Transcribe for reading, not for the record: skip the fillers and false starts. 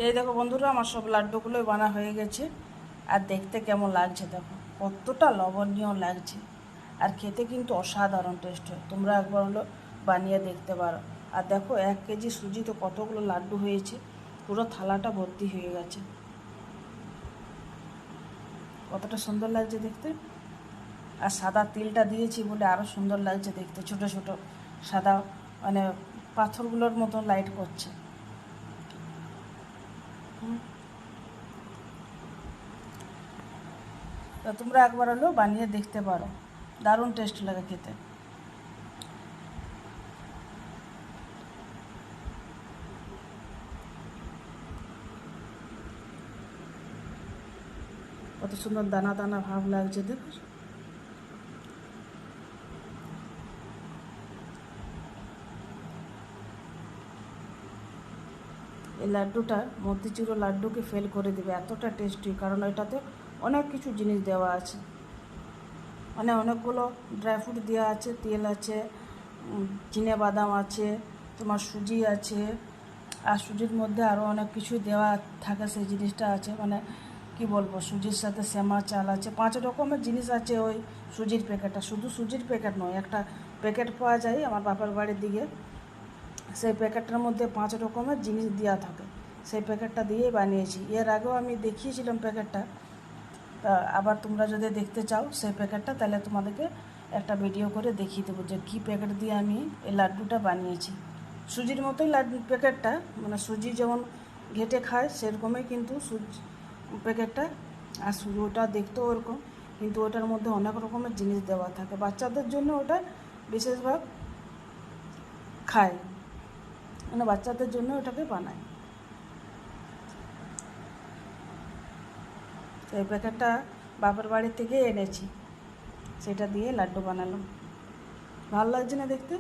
এই দেখো বন্ধুরা, আমার সব লাড্ডুগুলোই বানা হয়ে গেছে। আর দেখতে কেমন লাগছে দেখো, কতটা লবণীয় লাগছে। আর খেতে কিন্তু অসাধারণ টেস্ট হয়। তোমরা একবার হলো বানিয়ে দেখতে পারো। আর দেখো 1 কেজি সুজি তো কতগুলো লাড্ডু হয়েছে, পুরো থালাটা ভর্তি হয়ে গেছে। কতটা সুন্দর লাগছে দেখতে। আর সাদা তিলটা দিয়েছি বলে আরও সুন্দর লাগছে দেখতে, ছোট ছোট সাদা, মানে পাথরগুলোর মতো লাইট করছে। তা তোমরা একবার হলেও বানিয়ে দেখতে পারো, দারুণ টেস্ট লাগে খেতে। কত সুন্দর দানা দানা ভাব লাগছে দেখো। এই লাড্ডুটা মতিচুরো লাড্ডুকে ফেল করে দেবে, এতটা টেস্টি। কারণ এটাতে অনেক কিছু জিনিস দেওয়া আছে, মানে অনেকগুলো ড্রাই ফ্রুট দেওয়া আছে, তেল আছে, চিনে বাদাম আছে, তোমার সুজি আছে। আর সুজির মধ্যে আরও অনেক কিছু দেওয়া থাকে, সেই জিনিসটা আছে, মানে কি বলবো, সুজির সাথে শ্যামা চাল আছে, 5 রকমের জিনিস আছে ওই সুজির প্যাকেটটা। শুধু সুজির প্যাকেট নয়, একটা প্যাকেট পাওয়া যায় আমার বাবার বাড়ির দিকে, সেই প্যাকেটটার মধ্যে 5 রকমের জিনিস দেওয়া থাকে। সেই প্যাকেটটা দিয়েই বানিয়েছি। এর আগেও আমি দেখিয়েছিলাম প্যাকেটটা। আবার তোমরা যদি দেখতে চাও সেই প্যাকেটটা, তাহলে তোমাদেরকে একটা ভিডিও করে দেখিয়ে দেবো যে কী প্যাকেট দিয়ে আমি এই লাড্ডুটা বানিয়েছি। সুজির মতোই লাড্ডু প্যাকেটটা, মানে সুজি যেমন ঘেটে খায় সেরকমই কিন্তু সুজি প্যাকেটটা। আর সুজি ওটা দেখতেও ওরকম, কিন্তু ওটার মধ্যে অনেক রকমের জিনিস দেওয়া থাকে। বাচ্চাদের জন্য ওটা বিশেষভাবে খায়, মানে বাচ্চাদের জন্য ওটাকে বানায়। এই প্যাকেটটা বাপের বাড়ি থেকে এনেছি, সেটা দিয়ে লাড্ডু বানালাম। ভালো লাগছে না দেখতে?